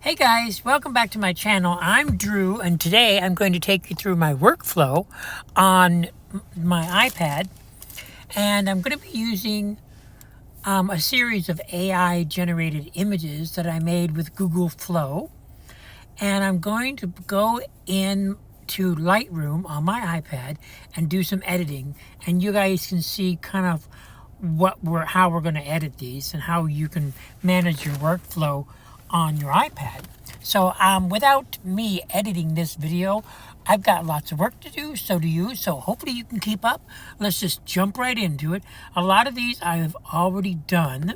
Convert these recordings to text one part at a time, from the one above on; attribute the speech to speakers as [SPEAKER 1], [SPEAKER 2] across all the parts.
[SPEAKER 1] Hey guys, welcome back to my channel. I'm Drew, and today I'm going to take you through my workflow on my iPad, and I'm going to be using a series of AI generated images that I made with Google Flow, and I'm going to go into Lightroom on my iPad and do some editing, and you guys can see kind of how we're going to edit these and how you can manage your workflow on your iPad. So without me editing this video, I've got lots of work to do, so do you, so hopefully you can keep up. Let's just jump right into it. A lot of these I have already done.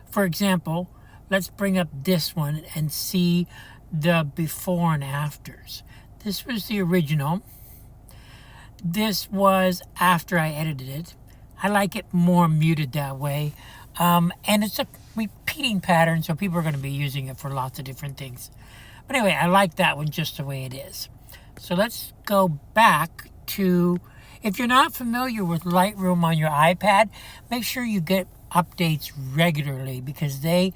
[SPEAKER 1] For example, let's bring up this one and see the before and afters. This was the original. This was after I edited it. I like it more muted that way. And it's a repeating pattern, so people are going to be using it for lots of different things. But anyway, I like that one just the way it is. So let's go back to, if you're not familiar with Lightroom on your iPad, make sure you get updates regularly, because the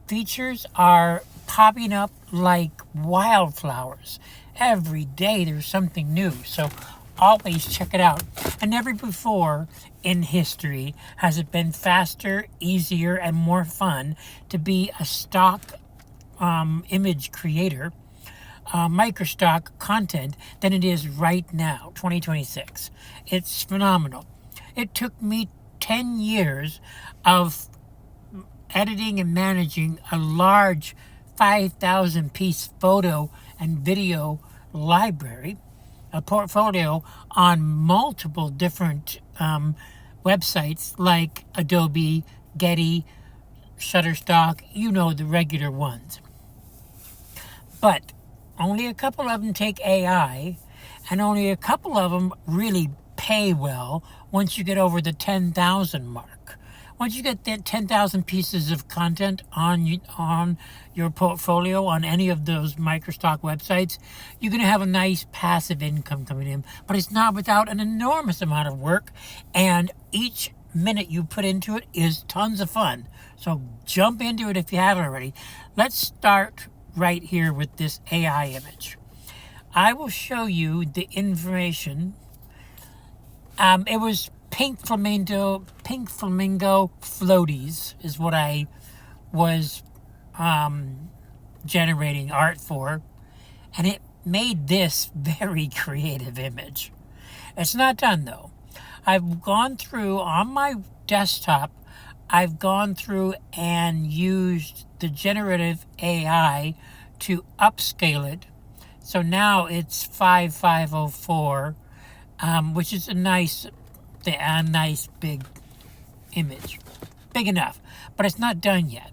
[SPEAKER 1] features are popping up like wildflowers. Every day there's something new. So always check it out. And never before in history has it been faster, easier, and more fun to be a stock image creator, microstock content, than it is right now, 2026. It's phenomenal. It took me 10 years of editing and managing a large 5,000 piece photo and video library, a portfolio on multiple different websites like Adobe, Getty, Shutterstock, you know, the regular ones. But only a couple of them take AI, and only a couple of them really pay well once you get over the 10,000 mark. Once you get that 10,000 pieces of content on your portfolio on any of those microstock websites, you're going to have a nice passive income coming in. But it's not without an enormous amount of work, and each minute you put into it is tons of fun. So jump into it if you haven't already. Let's start right here with this AI image. I will show you the information. It was pink flamingo floaties is what I was generating art for, and it made this very creative image. It's not done though. I've gone through on my desktop, I've gone through and used the generative AI to upscale it. So now it's 5504, which is a nice big image. Big enough, but it's not done yet.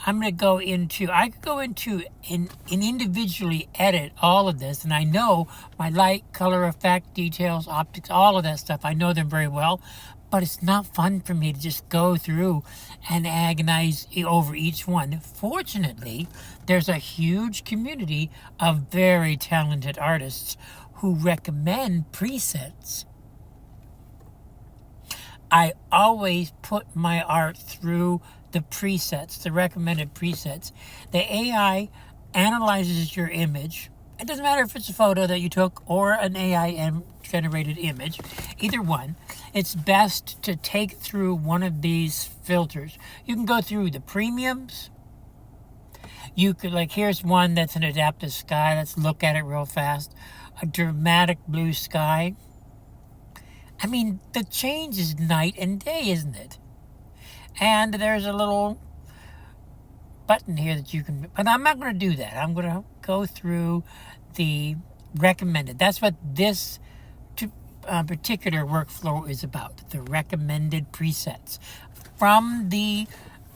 [SPEAKER 1] I could go into and individually edit all of this, and I know my light, color, effect, details, optics, all of that stuff, I know them very well, but it's not fun for me to just go through and agonize over each one. Fortunately, there's a huge community of very talented artists who recommend presets. I always put my art through the presets, the recommended presets. The AI analyzes your image. It doesn't matter if it's a photo that you took or an AI generated image, either one. It's best to take through one of these filters. You can go through the premiums. You could, like, here's one that's an adaptive sky. Let's look at it real fast. A dramatic blue sky. I mean, the change is night and day, isn't it? And there's a little button here that you can, but I'm not going to do that. I'm going to go through the recommended. That's what this particular workflow is about, the recommended presets from the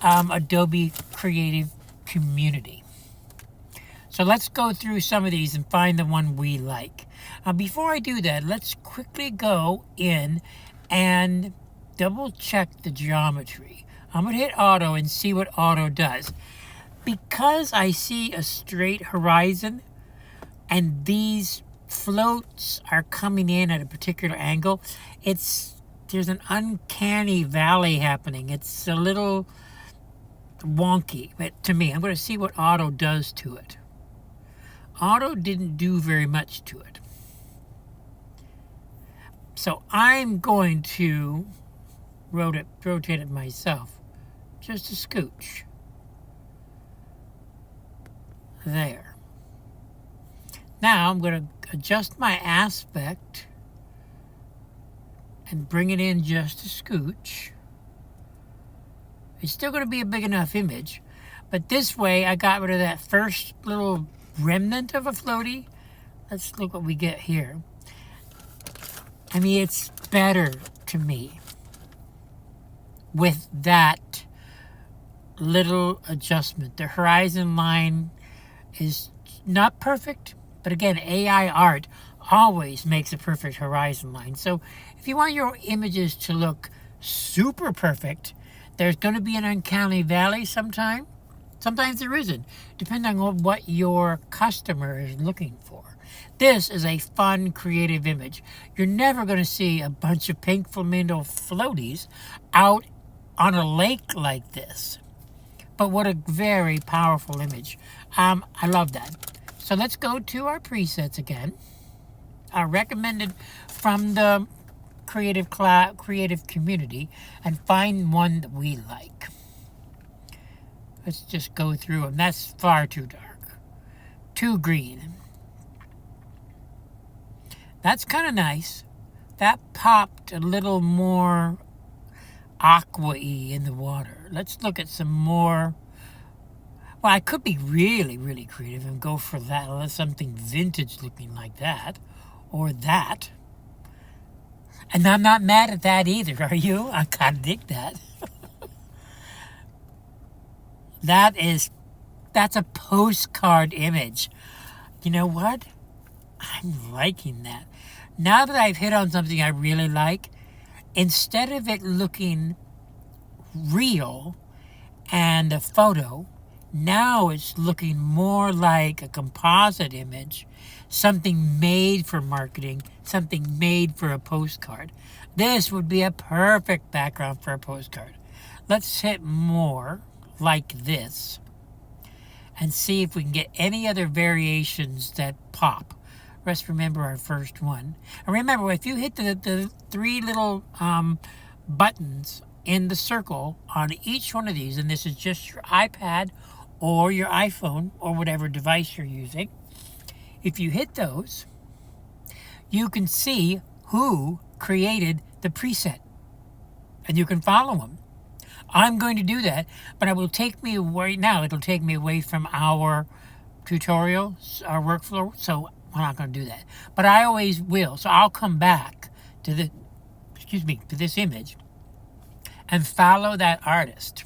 [SPEAKER 1] Adobe Creative community. So let's go through some of these and find the one we like. Before I do that, let's quickly go in and double check the geometry. I'm going to hit auto and see what auto does. Because I see a straight horizon and these floats are coming in at a particular angle, there's an uncanny valley happening. It's a little wonky, but to me, I'm going to see what auto does to it. Auto didn't do very much to it. So I'm going to rotate it myself. Just a scooch. There. Now I'm going to adjust my aspect and bring it in just a scooch. It's still going to be a big enough image, but this way I got rid of that first little remnant of a floaty. Let's look what we get here. I mean, it's better to me with that little adjustment. The horizon line is not perfect, but again, AI art always makes a perfect horizon line. So if you want your images to look super perfect, there's going to be an uncanny valley sometime. Sometimes there isn't, depending on what your customer is looking for. This is a fun, creative image. You're never going to see a bunch of pink flamingo floaties out on a lake like this. But what a very powerful image. I love that. So let's go to our presets again. Our recommended from the creative community and find one that we like. Let's just go through them. That's far too dark. Too green. That's kind of nice. That popped a little more aqua-y in the water. Let's look at some more. Well, I could be really, really creative and go for that. Something vintage looking like that. Or that. And I'm not mad at that either, are you? I kind of dig that. That's a postcard image. You know what? I'm liking that. Now that I've hit on something I really like, instead of it looking real and a photo, now it's looking more like a composite image, something made for marketing, something made for a postcard. This would be a perfect background for a postcard. Let's hit more like this and see if we can get any other variations that pop. Let's remember our first one. And remember, if you hit the three little buttons in the circle on each one of these, and this is just your iPad or your iPhone or whatever device you're using, if you hit those, you can see who created the preset. And you can follow them. I'm going to do that, but it'll take me away from our tutorial, our workflow, so I'm not going to do that. But I always will. So I'll come back to this image and follow that artist.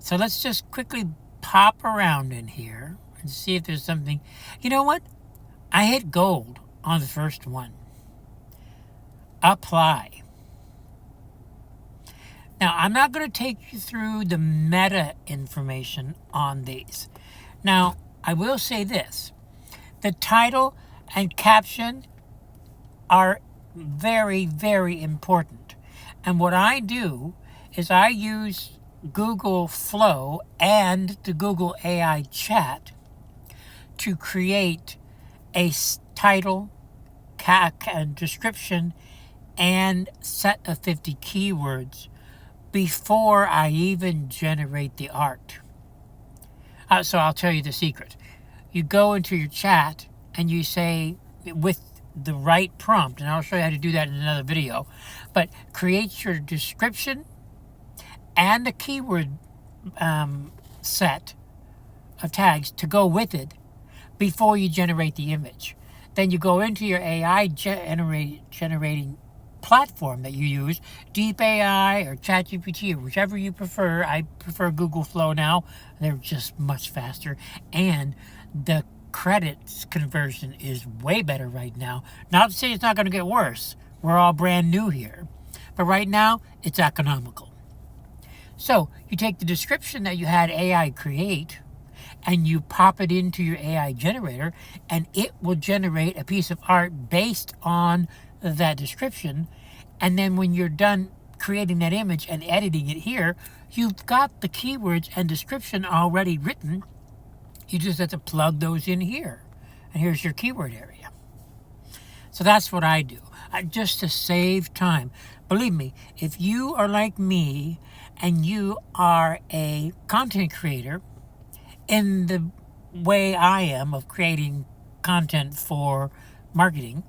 [SPEAKER 1] So let's just quickly pop around in here and see if there's something. You know what? I hit gold on the first one. Apply. Now, I'm not going to take you through the meta information on these. Now, I will say this. The title and caption are very, very important. And what I do is I use Google Flow and the Google AI chat to create a title, description, and set of 50 keywords before I even generate the art. So I'll tell you the secret. You go into your chat and you say, with the right prompt, and I'll show you how to do that in another video, but create your description and a keyword set of tags to go with it before you generate the image. Then you go into your AI generating platform that you use, Deep AI or ChatGPT or whichever you prefer. I prefer Google Flow now. They're just much faster. And the credits conversion is way better right now. Not to say it's not going to get worse. We're all brand new here. But right now, it's economical. So you take the description that you had AI create and you pop it into your AI generator, and it will generate a piece of art based on that description. And then when you're done creating that image and editing it here, you've got the keywords and description already written. You just have to plug those in here. And here's your keyword area. So that's what I do, just to save time. Believe me, if you are like me and you are a content creator in the way I am of creating content for marketing,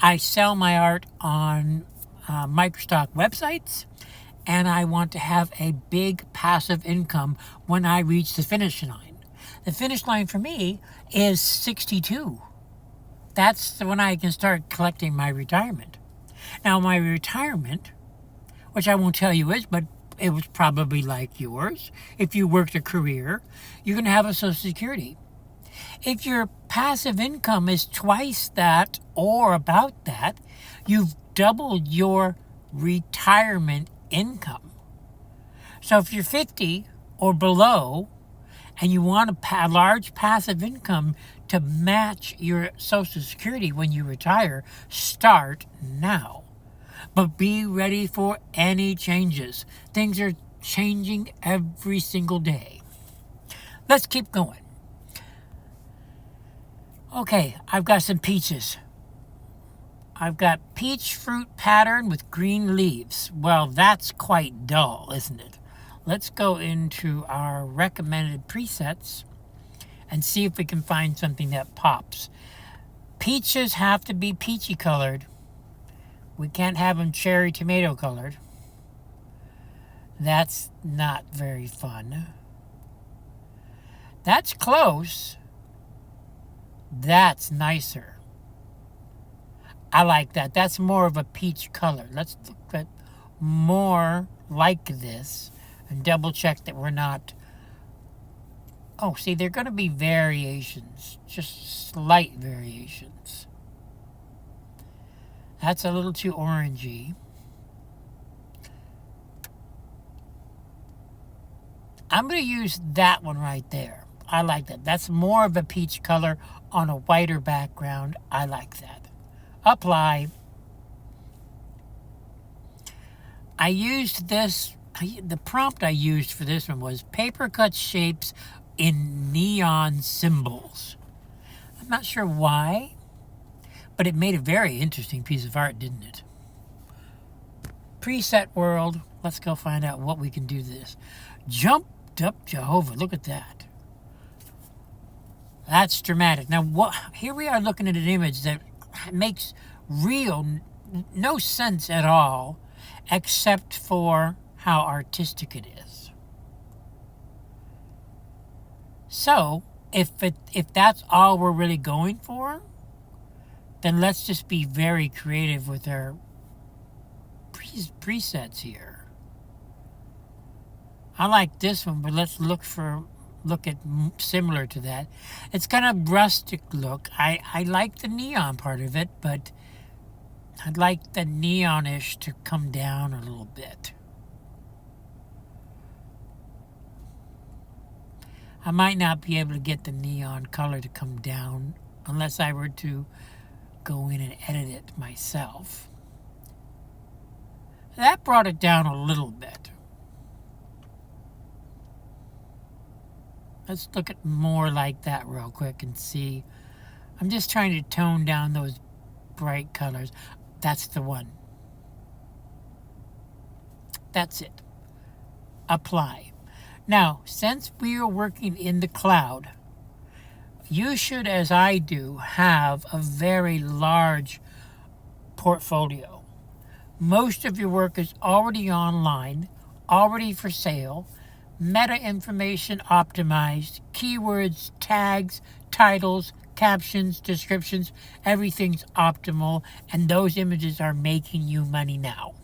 [SPEAKER 1] I sell my art on microstock websites, and I want to have a big passive income when I reach the finish line. The finish line for me is 62. That's when I can start collecting my retirement. Now, my retirement, which I won't tell you is, but it was probably like yours. If you worked a career, you're going to have a Social Security. If your passive income is twice that or about that, you've doubled your retirement income. So if you're 50 or below and you want a large passive income to match your Social Security when you retire, start now. But be ready for any changes. Things are changing every single day. Let's keep going. Okay, I've got some peaches. I've got peach fruit pattern with green leaves. Well, that's quite dull, isn't it? Let's go into our recommended presets and see if we can find something that pops. Peaches have to be peachy colored. We can't have them cherry tomato colored. That's not very fun. That's close. That's nicer. I like that. That's more of a peach color. Let's look at more like this and double check that we're not. Oh, see, there are going to be variations, just slight variations. That's a little too orangey. I'm going to use that one right there. I like that. That's more of a peach color on a whiter background. I like that. Apply. I used this, the prompt I used for this one was paper cut shapes in neon symbols. I'm not sure why, but it made a very interesting piece of art, didn't it? Preset world. Let's go find out what we can do this. Jumped up Jehovah. Look at that. That's dramatic. Now, here we are looking at an image that makes no sense at all, except for how artistic it is. So, if that's all we're really going for, then let's just be very creative with our presets here. I like this one, but let's look at similar to that. It's kind of rustic look. I like the neon part of it, but I'd like the neonish to come down a little bit. I might not be able to get the neon color to come down unless I were to go in and edit it myself. That brought it down a little bit. Let's look at more like that real quick and see. I'm just trying to tone down those bright colors. That's the one. That's it. Apply. Now, since we are working in the cloud, you should, as I do, have a very large portfolio. Most of your work is already online, already for sale, meta information optimized, keywords, tags, titles, captions, descriptions, everything's optimal, and those images are making you money now.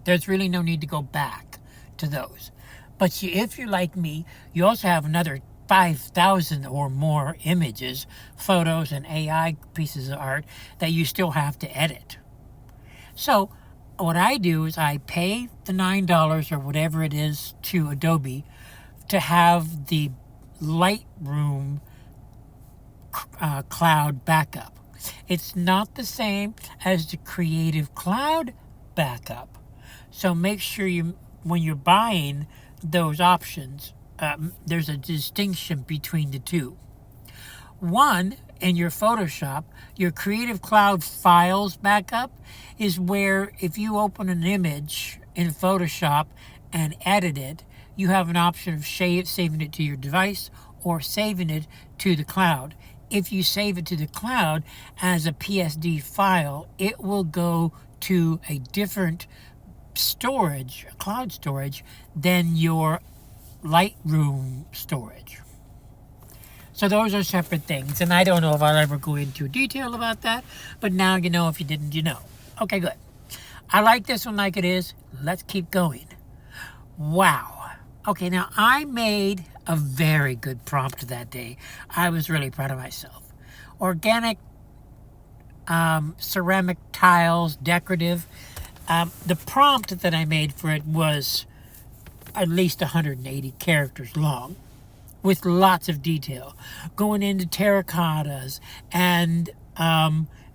[SPEAKER 1] There's really no need to go back to those. But if you're like me, you also have another 5,000 or more images, photos, and AI pieces of art that you still have to edit. So what I do is I pay the $9 or whatever it is to Adobe to have the Lightroom cloud backup. It's not the same as the Creative Cloud backup. So make sure when you're buying those options, there's a distinction between the two. One, in your Photoshop, your Creative Cloud Files backup is where if you open an image in Photoshop and edit it, you have an option of saving it to your device or saving it to the cloud. If you save it to the cloud as a PSD file, it will go to a different storage, cloud storage, than your Lightroom storage. So those are separate things, and I don't know if I'll ever go into detail about that, but now you know. If you didn't, you know. Okay, good. I like this one like it is. Let's keep going. Wow. Okay, now I made a very good prompt that day. I was really proud of myself. Organic ceramic tiles, decorative. The prompt that I made for it was at least 180 characters long, with lots of detail, going into terracottas and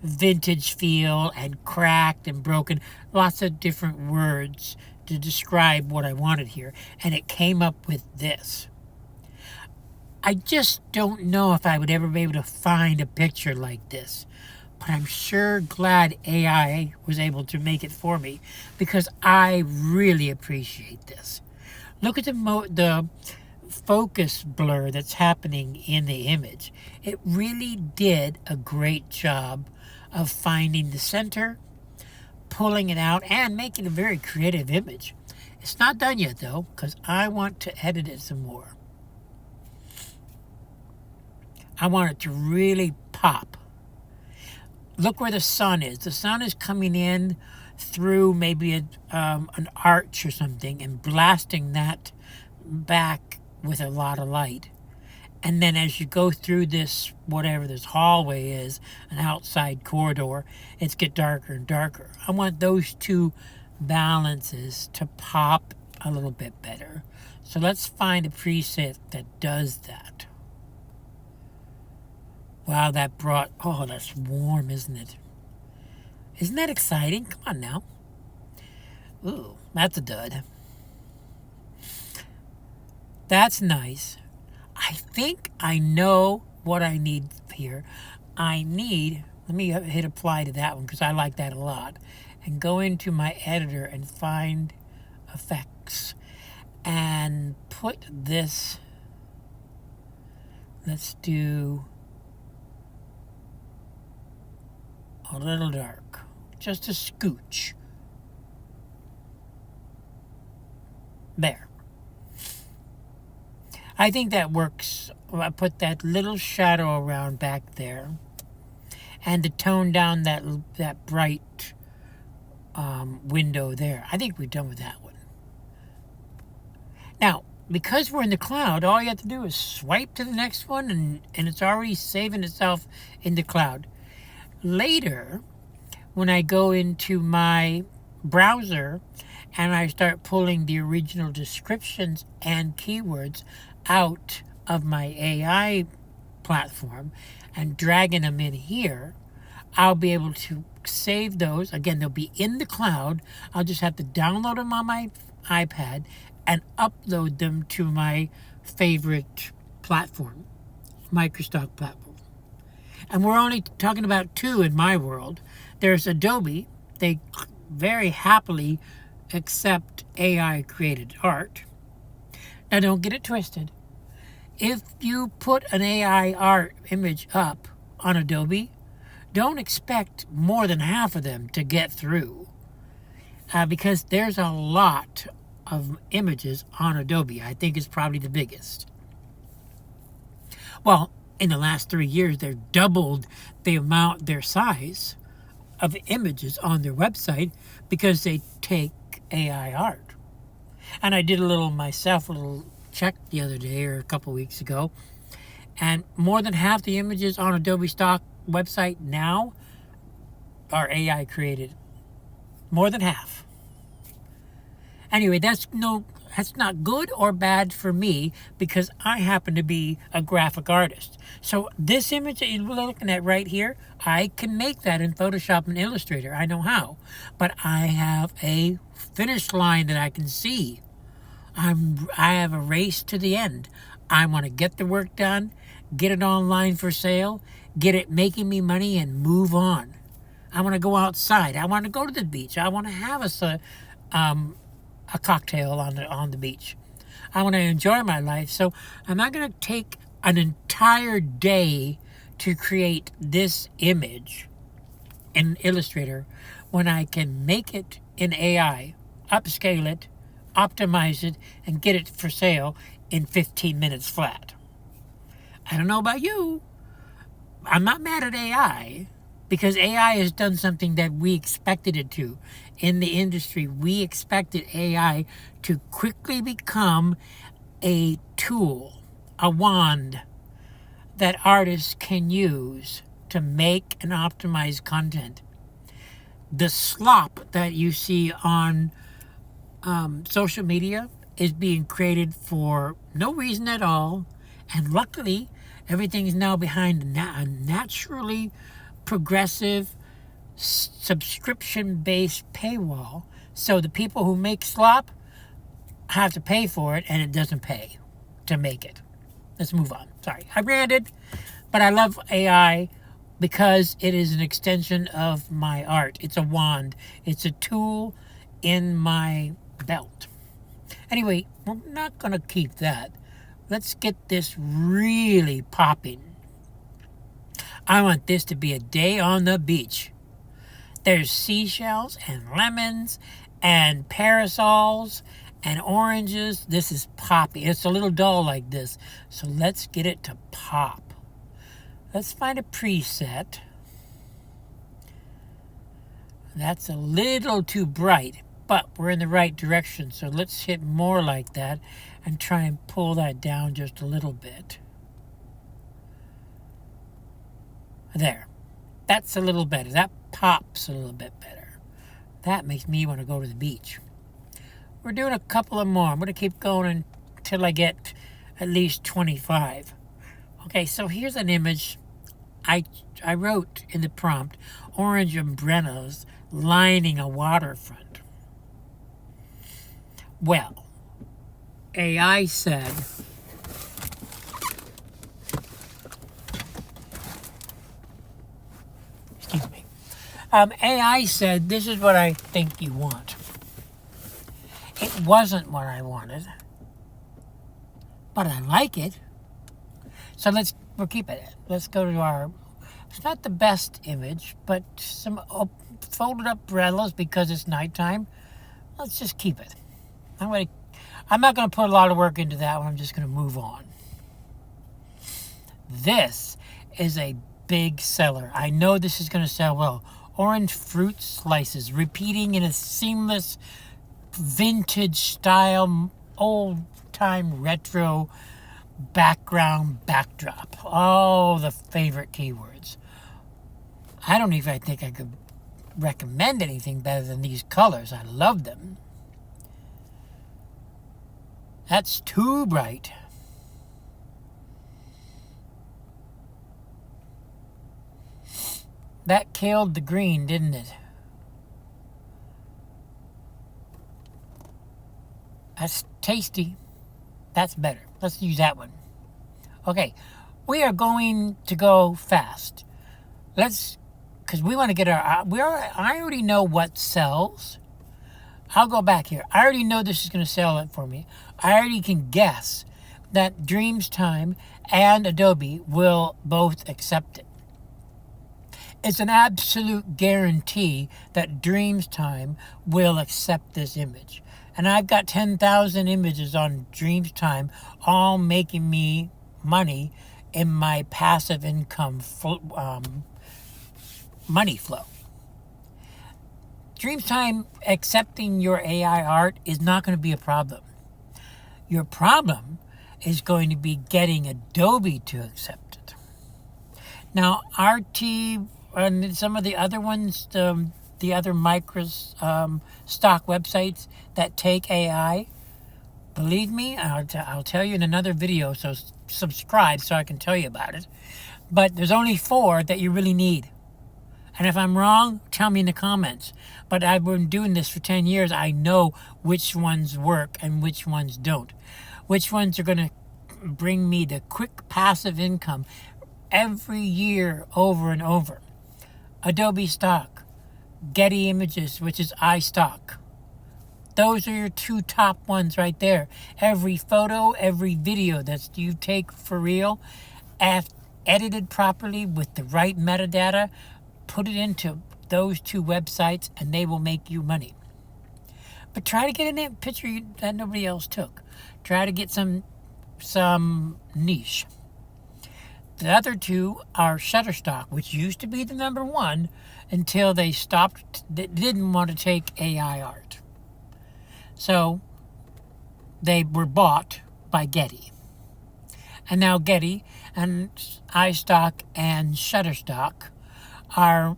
[SPEAKER 1] vintage feel and cracked and broken, lots of different words to describe what I wanted here, and it came up with this. I just don't know if I would ever be able to find a picture like this, but I'm sure glad AI was able to make it for me, because I really appreciate this. Look at the focus blur that's happening in the image. It really did a great job of finding the center, pulling it out, and making a very creative image. It's not done yet though, because I want to edit it some more. I want it to really pop. Look where the sun is. The sun is coming in through maybe an arch or something and blasting that back with a lot of light. And then as you go through this, whatever this hallway is, an outside corridor, it's get darker and darker. I want those two balances to pop a little bit better. So let's find a preset that does that. Wow, oh, that's warm, isn't it? Isn't that exciting? Come on now. Ooh, that's a dud. That's nice. I think I know what I need here. Let me hit apply to that one because I like that a lot. And go into my editor and find effects. And put this, let's do a little dark. Just a scooch. There. I think that works. I put that little shadow around back there, and to tone down that bright window there. I think we're done with that one. Now, because we're in the cloud, all you have to do is swipe to the next one, and it's already saving itself in the cloud. Later, when I go into my browser and I start pulling the original descriptions and keywords out of my AI platform and dragging them in here, I'll be able to save those. Again, they'll be in the cloud. I'll just have to download them on my iPad and upload them to my favorite platform, Microsoft platform. And we're only talking about two in my world. There's Adobe. They very happily accept AI-created art. Now, don't get it twisted. If you put an AI art image up on Adobe, don't expect more than half of them to get through, because there's a lot of images on Adobe. I think it's probably the biggest. Well, in the last 3 years, they've doubled their size of images on their website because they take AI art. And I did a little check the other day or a couple weeks ago, and more than half the images on Adobe stock website now are AI created. More than half. Anyway, that's not good or bad for me because I happen to be a graphic artist. So this image that you're looking at right here, I can make that in Photoshop and Illustrator. I know how. But I have a finish line that I can see. I have a race to the end. I want to get the work done, get it online for sale, get it making me money, and move on. I want to go outside. I want to go to the beach. I want to have a cocktail on the beach. I want to enjoy my life. So I'm not going to take an entire day to create this image in Illustrator when I can make it in AI, upscale it, optimize it, and get it for sale in 15 minutes flat. I don't know about you. I'm not mad at AI because AI has done something that we expected it to. In the industry, we expected AI to quickly become a tool, a wand that artists can use to make and optimize content. The slop that you see on social media is being created for no reason at all, and luckily everything is now behind a naturally progressive subscription-based paywall, so the people who make slop have to pay for it, and it doesn't pay to make it. Let's move on. Sorry, I ranted, but I love AI because it is an extension of my art. It's a wand. It's a tool in my belt. Anyway, we're not going to keep that. Let's get this really popping. I want this to be a day on the beach. There's seashells and lemons and parasols and oranges. This is poppy. It's a little dull like this. So let's get it to pop. Let's find a preset. That's a little too bright, but we're in the right direction. So let's hit more like that and try and pull that down just a little bit. There. That's a little better. That pops a little bit better. That makes me want to go to the beach. We're doing a couple of more. I'm going to keep going until I get at least 25. Okay, so here's an image. I wrote in the prompt, orange umbrellas lining a waterfront. Well, AI said, excuse me, AI said, this is what I think you want. It wasn't what I wanted, but I like it. So we'll keep it. Let's go to our, it's not the best image, but some folded up umbrellas because it's nighttime. Let's just keep it. I'm not going to put a lot of work into that one. I'm just going to move on. This is a big seller. I know this is going to sell well. Orange fruit slices, repeating in a seamless vintage style, old-time retro backdrop. Oh, the favorite keywords. I don't even think I could recommend anything better than these colors. I love them. That's too bright. That killed the green, didn't it? That's tasty. That's better. Let's use that one. Okay, we are going to go fast. Because we want to get I already know what sells. I'll go back here. I already know this is going to sell it for me. I already can guess that Dreamtime and Adobe will both accept it. It's an absolute guarantee that Dreamtime will accept this image. And I've got 10,000 images on Dreamtime, all making me money in my passive income money flow. Dreamtime accepting your AI art is not going to be a problem. Your problem is going to be getting Adobe to accept it. Now, RT and some of the other ones, the other stock websites that take AI, believe me, I'll tell you in another video, so subscribe so I can tell you about it. But there's only 4 that you really need. And if I'm wrong, tell me in the comments. But I've been doing this for 10 years. I know which ones work and which ones don't. Which ones are going to bring me the quick passive income every year over and over. Adobe Stock, Getty Images, which is iStock. Those are your two top ones right there. Every photo, every video that you take for real, edited properly with the right metadata, put it into those two websites and they will make you money. But try to get a picture that nobody else took. Try to get some niche. The other two are Shutterstock, which used to be the number one until they didn't want to take AI art. So they were bought by Getty. And now Getty and iStock and Shutterstock are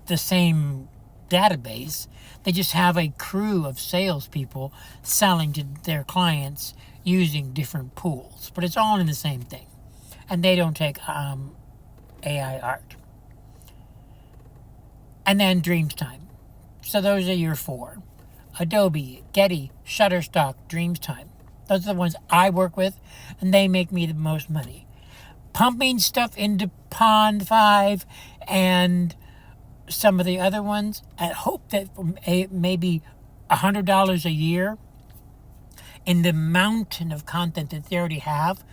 [SPEAKER 1] the same database. They just have a crew of salespeople selling to their clients using different pools. But it's all in the same thing. And they don't take AI art. And then Dreamtime. So those are your four. Adobe, Getty, Shutterstock, Dreamtime. Those are the ones I work with, and they make me the most money. Pumping stuff into Pond 5 and some of the other ones, I hope that maybe $100 a year in the mountain of content that they already have,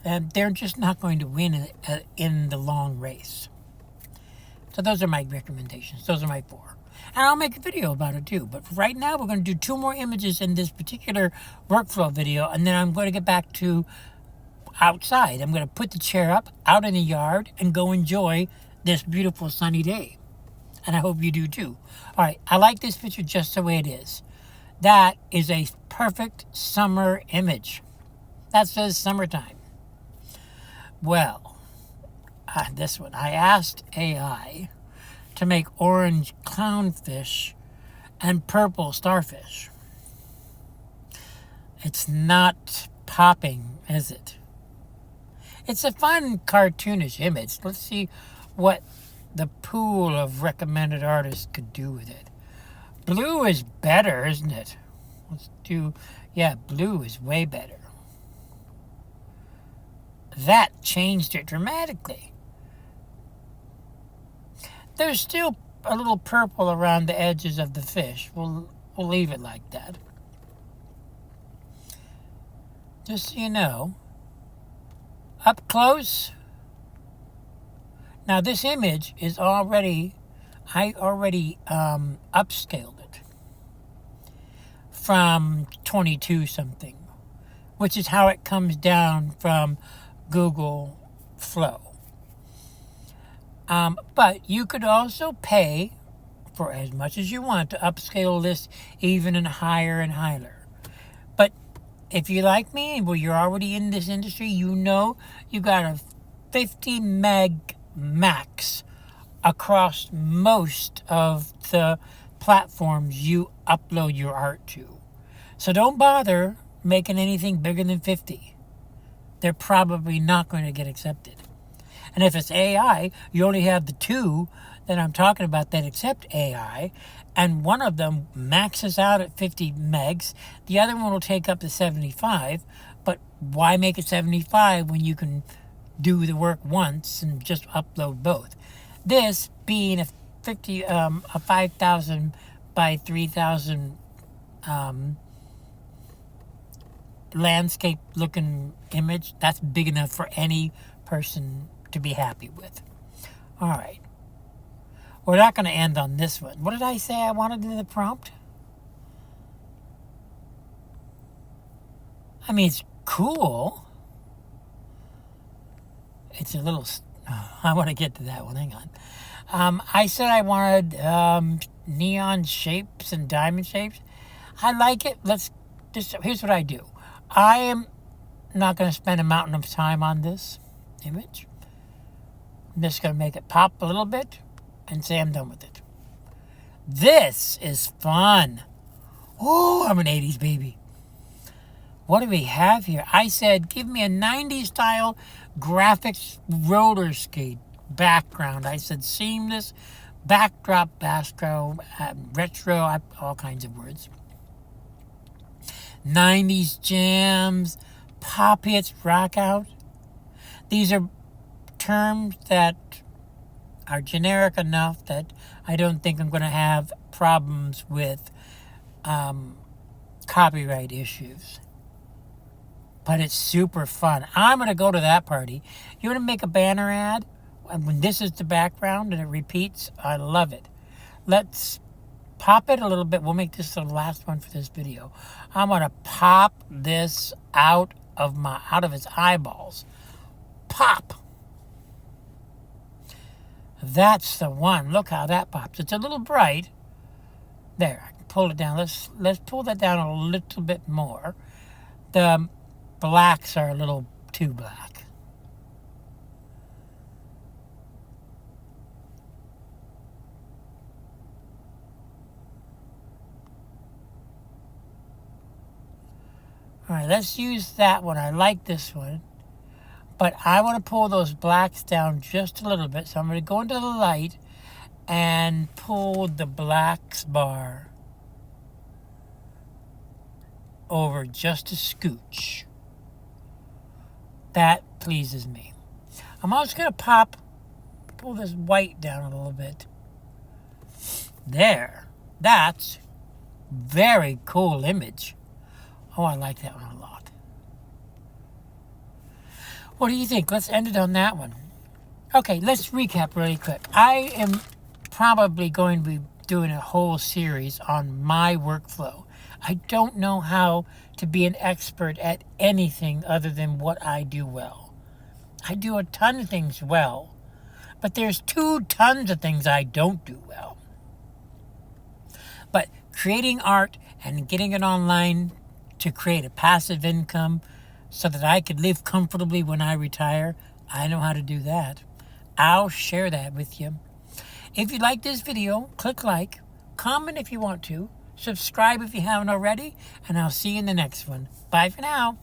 [SPEAKER 1] they're just not going to win in the long race. So those are my recommendations. Those are my four. And I'll make a video about it too. But right now we're going to do 2 more images in this particular workflow video. And then I'm going to get back to outside. I'm going to put the chair up out in the yard and go enjoy this beautiful sunny day. And I hope you do too. All right. I like this picture just the way it is. That is a perfect summer image. That says summertime. Well, this one. I asked AI to make orange clownfish and purple starfish. It's not popping, is it? It's a fun cartoonish image. Let's see what the pool of recommended artists could do with it. Blue is better, isn't it? Let's do, yeah, blue is way better. That changed it dramatically. There's still a little purple around the edges of the fish. We'll leave it like that. Just so you know, up close. Now this image is I already upscaled it from 22 something, which is how it comes down from Google Flow. But you could also pay for as much as you want to upscale this even and higher and higher. But if you like me, well, you're already in this industry, you know you got a 50 meg max across most of the platforms you upload your art to. So don't bother making anything bigger than 50. They're probably not going to get accepted. And if it's AI, you only have the 2 that I'm talking about that accept AI, and one of them maxes out at 50 megs. The other one will take up to 75, but why make it 75 when you can do the work once and just upload both? This being a 5,000 by 3,000 landscape looking image, that's big enough for any person to be happy with. All right. We're not going to end on this one. What did I say I wanted in the prompt? I mean, it's cool. It's a little... I want to get to that one. Hang on. I said I wanted neon shapes and diamond shapes. I like it. Here's what I do. I am not going to spend a mountain of time on this image. I'm just going to make it pop a little bit and say I'm done with it. This is fun. Oh, I'm an 80s baby. What do we have here? I said, give me a 90s style graphics roller skate background. I said seamless, backdrop, retro, all kinds of words. 90s jams, pop hits, rock out. These are terms that are generic enough that I don't think I'm going to have problems with copyright issues. But it's super fun. I'm going to go to that party. You want to make a banner ad? When this is the background and it repeats, I love it. Let's pop it a little bit. We'll make this the last one for this video. I'm going to pop this out of its eyeballs. Pop. That's the one. Look how that pops. It's a little bright. There, I can pull it down. Let's pull that down a little bit more. The blacks are a little too black. All right, let's use that one. I like this one. But I want to pull those blacks down just a little bit. So I'm going to go into the light and pull the blacks bar over just a scooch. That pleases me. I'm also going to pull this white down a little bit. There. That's very cool image. Oh, I like that one a lot. What do you think? Let's end it on that one. Okay, let's recap really quick. I am probably going to be doing a whole series on my workflow. I don't know how to be an expert at anything other than what I do well. I do a ton of things well, but there's 2 tons of things I don't do well. But creating art and getting it online to create a passive income so that I could live comfortably when I retire, I know how to do that. I'll share that with you. If you like this video, click like, comment if you want to, subscribe if you haven't already, and I'll see you in the next one. Bye for now.